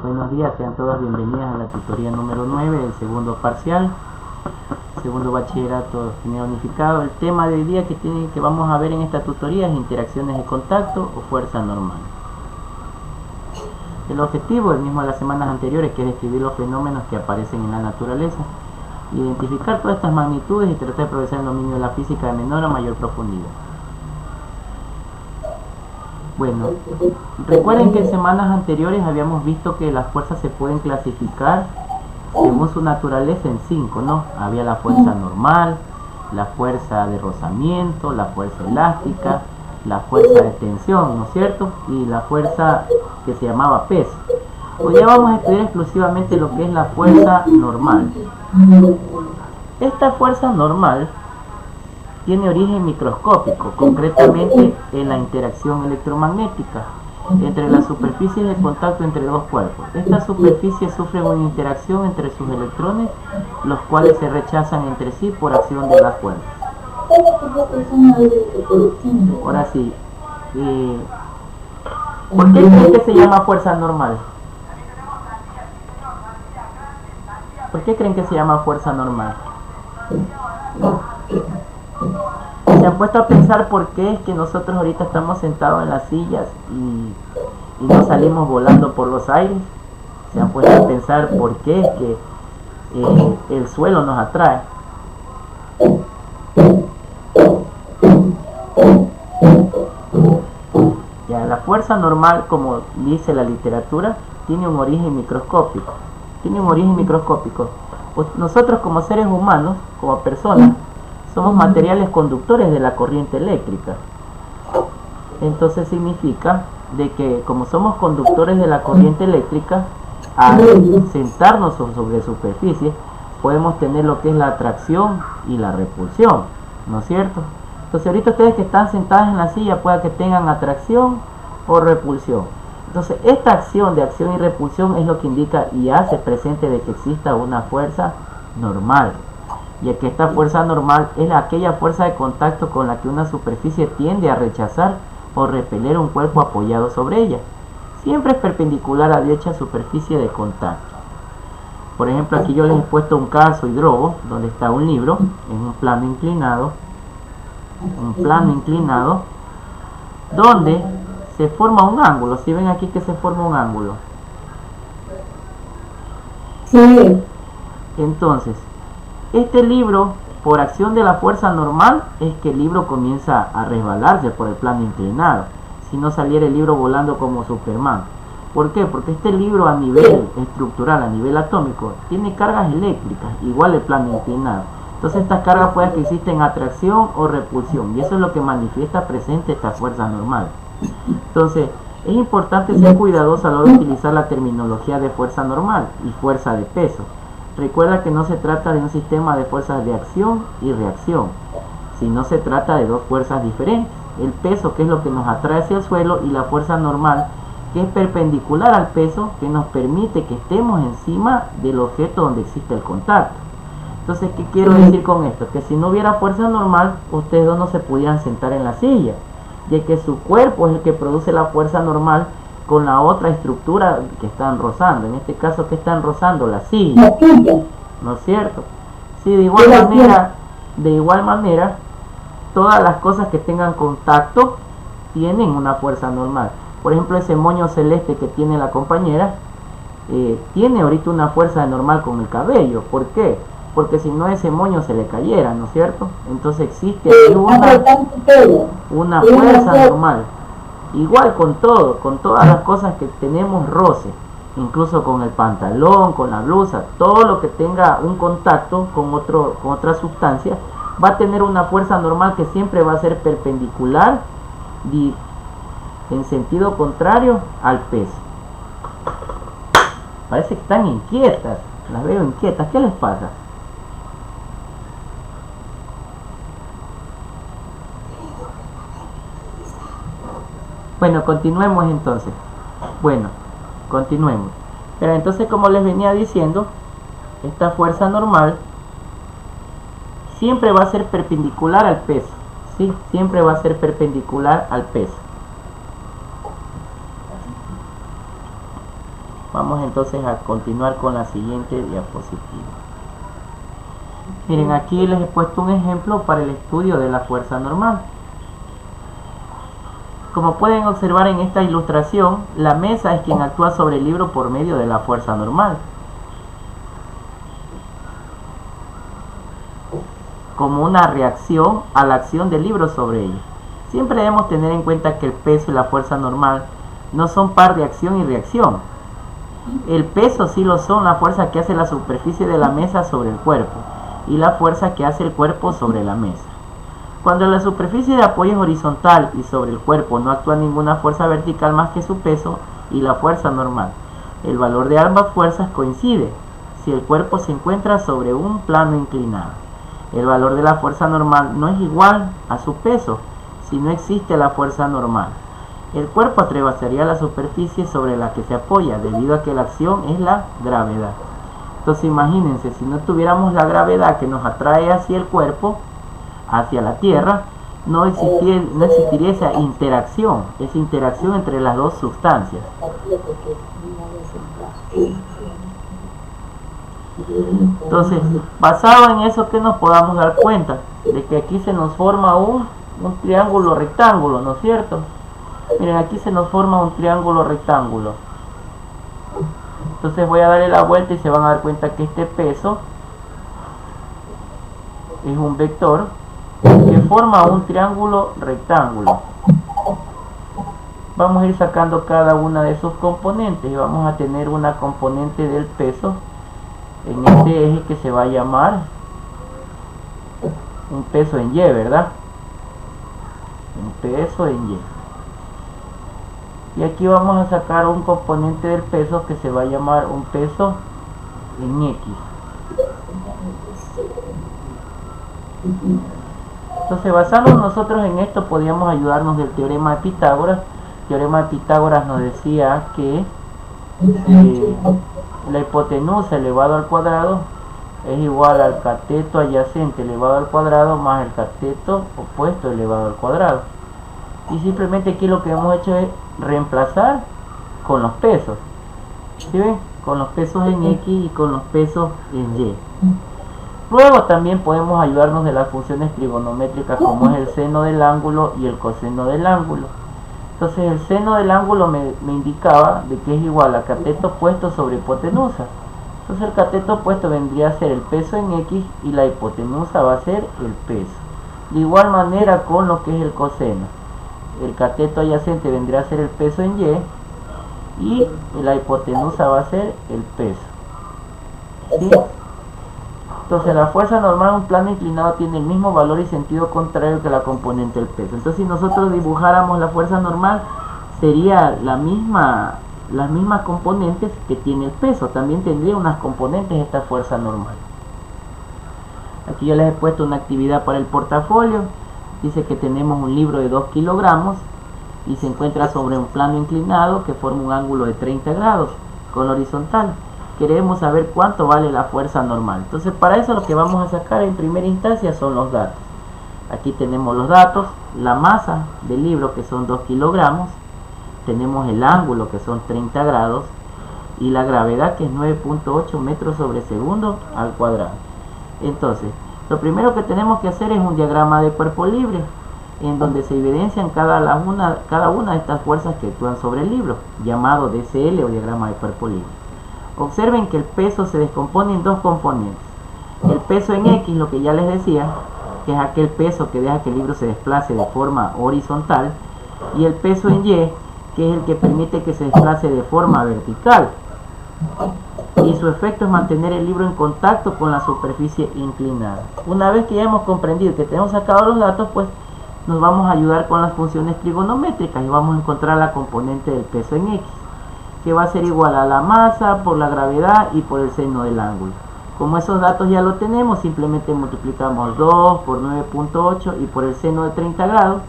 Buenos días, sean todos bienvenidos a la tutoría número 9 del segundo parcial, segundo bachillerato general unificado. El tema de hoy día que vamos a ver en esta tutoría es interacciones de contacto o fuerza normal. El objetivo, el mismo de las semanas anteriores, que es describir los fenómenos que aparecen en la naturaleza, identificar todas estas magnitudes y tratar de progresar el dominio de la física de menor a mayor profundidad. Bueno, recuerden que en semanas anteriores habíamos visto que las fuerzas se pueden clasificar según su naturaleza en 5, ¿no? Había la fuerza normal, la fuerza de rozamiento, la fuerza elástica, la fuerza de tensión, ¿no es cierto? Y la fuerza que se llamaba peso. Hoy ya vamos a estudiar exclusivamente lo que es la fuerza normal. Esta fuerza normal tiene origen microscópico, concretamente en la interacción electromagnética entre las superficies de contacto entre dos cuerpos. Estas superficies sufren una interacción entre sus electrones, los cuales se rechazan entre sí por acción de las fuerzas. Ahora sí, ¿por qué creen que se llama fuerza normal? ¿Por qué creen que se llama fuerza normal? ¿Se han puesto a pensar por qué es que nosotros ahorita estamos sentados en las sillas y no salimos volando por los aires? ¿Se han puesto a pensar por qué es que el suelo nos atrae? Ya, la fuerza normal, como dice la literatura, tiene un origen microscópico. Pues nosotros como seres humanos, como personas, somos materiales conductores de la corriente eléctrica. Entonces significa de que como somos conductores de la corriente eléctrica, al sentarnos sobre superficie podemos tener lo que es la atracción y la repulsión, ¿no es cierto? Entonces ahorita ustedes que están sentados en la silla pueda que tengan atracción o repulsión. Entonces esta acción de acción y repulsión es lo que indica y hace presente de que exista una fuerza normal, ya que esta fuerza normal es aquella fuerza de contacto con la que una superficie tiende a rechazar o repeler un cuerpo apoyado sobre ella. Siempre es perpendicular a dicha superficie de contacto. Por ejemplo, aquí yo les he puesto un caso hidrobo, donde está un libro en un plano inclinado, donde se forma un ángulo. Si ven aquí que se forma un ángulo. Sí. Entonces, este libro, por acción de la fuerza normal, es que el libro comienza a resbalarse por el plano inclinado. Si no saliera el libro volando como Superman. ¿Por qué? Porque este libro a nivel estructural, a nivel atómico, tiene cargas eléctricas, igual el plano inclinado. Entonces estas cargas pueden que existen atracción o repulsión. Y eso es lo que manifiesta presente esta fuerza normal. Entonces, es importante ser cuidadoso a la hora de utilizar la terminología de fuerza normal y fuerza de peso. Recuerda que no se trata de un sistema de fuerzas de acción y reacción, sino se trata de dos fuerzas diferentes. El peso, que es lo que nos atrae hacia el suelo, y la fuerza normal, que es perpendicular al peso, que nos permite que estemos encima del objeto donde existe el contacto. Entonces, ¿qué quiero decir con esto? Que si no hubiera fuerza normal, ustedes dos no se pudieran sentar en la silla, ya que su cuerpo es el que produce la fuerza normal con la otra estructura que están rozando. En este caso, que están rozando la silla, ¿no es cierto? Sí, de igual manera, todas las cosas que tengan contacto tienen una fuerza normal. Por ejemplo, ese moño celeste que tiene la compañera tiene ahorita una fuerza normal con el cabello. ¿Por qué? Porque si no, ese moño se le cayera, ¿no es cierto? Entonces existe una fuerza normal. Igual con todo, con todas las cosas que tenemos roce, incluso con el pantalón, con la blusa, todo lo que tenga un contacto con otra sustancia, va a tener una fuerza normal que siempre va a ser perpendicular y en sentido contrario al peso. Parece que están inquietas, las veo inquietas. ¿Qué les pasa? Bueno, continuemos entonces. Continuemos. Pero entonces, como les venía diciendo, esta fuerza normal siempre va a ser perpendicular al peso. ¿Sí? Siempre va a ser perpendicular al peso. Vamos Vamos entonces a continuar con la siguiente diapositiva. Miren, aquí les he puesto un ejemplo para el estudio de la fuerza normal. Como pueden observar en esta ilustración, la mesa es quien actúa sobre el libro por medio de la fuerza normal, como una reacción a la acción del libro sobre ella. Siempre debemos tener en cuenta que el peso y la fuerza normal no son par de acción y reacción. El peso sí lo son, la fuerza que hace la superficie de la mesa sobre el cuerpo y la fuerza que hace el cuerpo sobre la mesa. Cuando la superficie de apoyo es horizontal y sobre el cuerpo no actúa ninguna fuerza vertical más que su peso y la fuerza normal, el valor de ambas fuerzas coincide si el cuerpo se encuentra sobre un plano inclinado. El valor de la fuerza normal no es igual a su peso si no existe la fuerza normal. El cuerpo atravesaría la superficie sobre la que se apoya debido a que la acción es la gravedad. Entonces imagínense, si no tuviéramos la gravedad que nos atrae hacia el cuerpo, hacia la Tierra, no existiría esa interacción entre las dos sustancias. Entonces, basado en eso, que nos podamos dar cuenta de que aquí se nos forma un triángulo rectángulo, ¿no es cierto? Miren, aquí se nos forma un triángulo rectángulo. Entonces voy a darle la vuelta y se van a dar cuenta que este peso es un vector que forma un triángulo rectángulo. Vamos a ir sacando cada una de sus componentes y vamos a tener una componente del peso en este eje que se va a llamar un peso en Y, ¿verdad? Un peso en Y. Y aquí vamos a sacar un componente del peso que se va a llamar un peso en X. Entonces, basándonos nosotros en esto, podríamos ayudarnos del teorema de Pitágoras. El teorema de Pitágoras nos decía que la hipotenusa elevado al cuadrado es igual al cateto adyacente elevado al cuadrado más el cateto opuesto elevado al cuadrado. Y simplemente aquí lo que hemos hecho es reemplazar con los pesos. ¿Sí ven? Con los pesos en X y con los pesos en Y. Luego también podemos ayudarnos de las funciones trigonométricas como es el seno del ángulo y el coseno del ángulo. Entonces el seno del ángulo me indicaba de que es igual a cateto opuesto sobre hipotenusa. Entonces el cateto opuesto vendría a ser el peso en X y la hipotenusa va a ser el peso. De igual manera con lo que es el coseno. El cateto adyacente vendría a ser el peso en Y y la hipotenusa va a ser el peso. ¿Sí? Entonces la fuerza normal en un plano inclinado tiene el mismo valor y sentido contrario que la componente del peso. Entonces si nosotros dibujáramos la fuerza normal, sería las mismas componentes que tiene el peso. También tendría unas componentes esta fuerza normal. Aquí yo les he puesto una actividad para el portafolio. Dice que tenemos un libro de 2 kilogramos y se encuentra sobre un plano inclinado que forma un ángulo de 30 grados con horizontal. Queremos saber cuánto vale la fuerza normal. Entonces para eso lo que vamos a sacar en primera instancia son los datos. Aquí tenemos los datos, la masa del libro que son 2 kilogramos, tenemos el ángulo que son 30 grados y la gravedad que es 9.8 metros sobre segundo al cuadrado. Entonces lo primero que tenemos que hacer es un diagrama de cuerpo libre en donde se evidencian cada una de estas fuerzas que actúan sobre el libro, llamado DCL o diagrama de cuerpo libre. Observen que el peso se descompone en dos componentes. El peso en X, lo que ya les decía, que es aquel peso que deja que el libro se desplace de forma horizontal, y el peso en Y, que es el que permite que se desplace de forma vertical. Y su efecto es mantener el libro en contacto con la superficie inclinada. Una vez que ya hemos comprendido que tenemos sacado los datos, pues nos vamos a ayudar con las funciones trigonométricas y vamos a encontrar la componente del peso en X, que va a ser igual a la masa por la gravedad y por el seno del ángulo. Como esos datos ya lo tenemos, simplemente multiplicamos 2 por 9.8 y por el seno de 30 grados,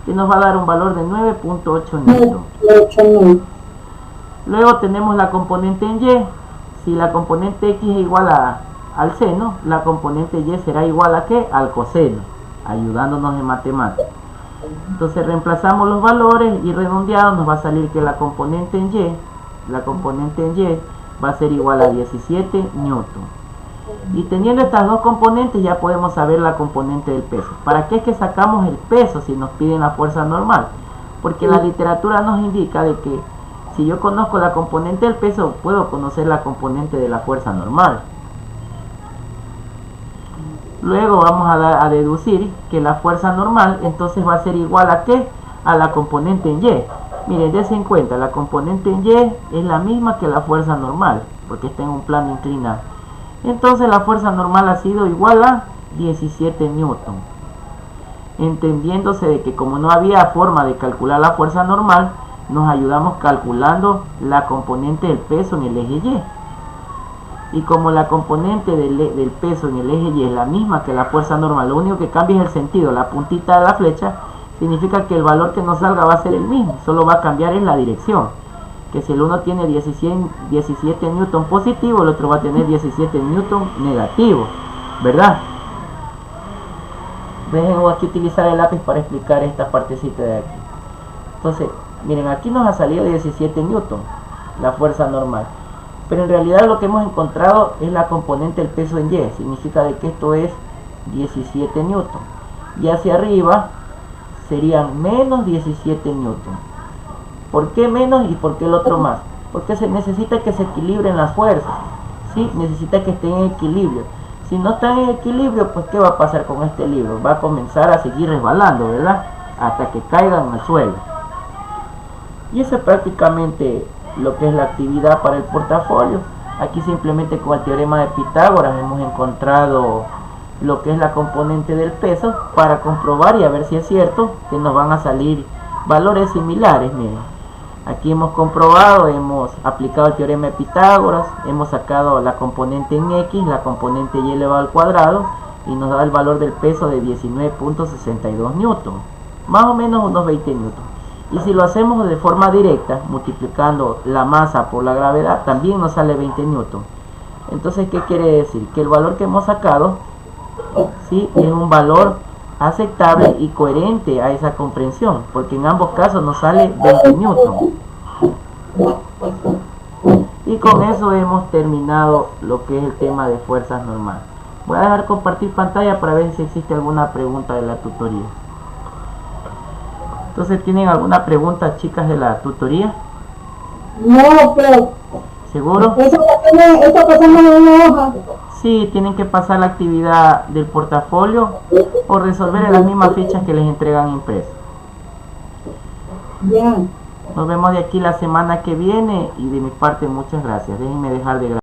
que nos va a dar un valor de 9.8 newton. Luego tenemos la componente en Y. Si la componente X es igual al seno, la componente Y será igual a ¿qué? Al coseno, ayudándonos en matemáticas. Entonces reemplazamos los valores y redondeados nos va a salir que la componente en Y va a ser igual a 17 newton. Y teniendo estas dos componentes ya podemos saber la componente del peso. ¿Para qué es que sacamos el peso si nos piden la fuerza normal? Porque la literatura nos indica de que si yo conozco la componente del peso, puedo conocer la componente de la fuerza normal. Luego vamos a deducir que la fuerza normal entonces va a ser igual a ¿qué? A la componente en Y. Miren, dense en cuenta, la componente en Y es la misma que la fuerza normal, porque está en un plano inclinado. Entonces la fuerza normal ha sido igual a 17 newton. Entendiéndose de que como no había forma de calcular la fuerza normal, nos ayudamos calculando la componente del peso en el eje Y. Y como la componente del peso en el eje Y es la misma que la fuerza normal, lo único que cambia es el sentido, la puntita de la flecha, significa que el valor que nos salga va a ser el mismo, solo va a cambiar en la dirección. Que si el uno tiene 17 newton positivo, el otro va a tener 17 newton negativo, ¿verdad? Dejen aquí utilizar el lápiz para explicar esta partecita de aquí. Entonces, miren, aquí nos ha salido 17 newton, la fuerza normal. Pero en realidad lo que hemos encontrado es la componente del peso en Y. Significa de que esto es 17 newton. Y hacia arriba serían menos 17 newton. ¿Por qué menos y por qué el otro más? Porque se necesita que se equilibren las fuerzas. ¿Sí? Necesita que estén en equilibrio. Si no están en equilibrio, pues ¿qué va a pasar con este libro? Va a comenzar a seguir resbalando, ¿verdad? Hasta que caigan al suelo. Y eso es prácticamente lo que es la actividad para el portafolio. Aquí simplemente con el teorema de Pitágoras hemos encontrado lo que es la componente del peso para comprobar y a ver si es cierto que nos van a salir valores similares. Miren, aquí hemos comprobado, hemos aplicado el teorema de Pitágoras, hemos sacado la componente en X, la componente Y elevado al cuadrado, y nos da el valor del peso de 19.62 newton, más o menos unos 20 newton. Y si lo hacemos de forma directa, multiplicando la masa por la gravedad, también nos sale 20 newton. Entonces, ¿qué quiere decir? Que el valor que hemos sacado, ¿sí?, es un valor aceptable y coherente a esa comprensión, porque en ambos casos nos sale 20 newton. Y con eso hemos terminado lo que es el tema de fuerzas normales. Voy a dejar compartir pantalla para ver si existe alguna pregunta de la tutoría. Entonces, ¿tienen alguna pregunta, chicas, de la tutoría? No, pero... ¿Seguro? Eso pasamos en una hoja. Sí, tienen que pasar la actividad del portafolio o resolver en las mismas fichas que les entregan impreso. Ya. Nos vemos de aquí la semana que viene y de mi parte muchas gracias. Déjenme dejar de grabar.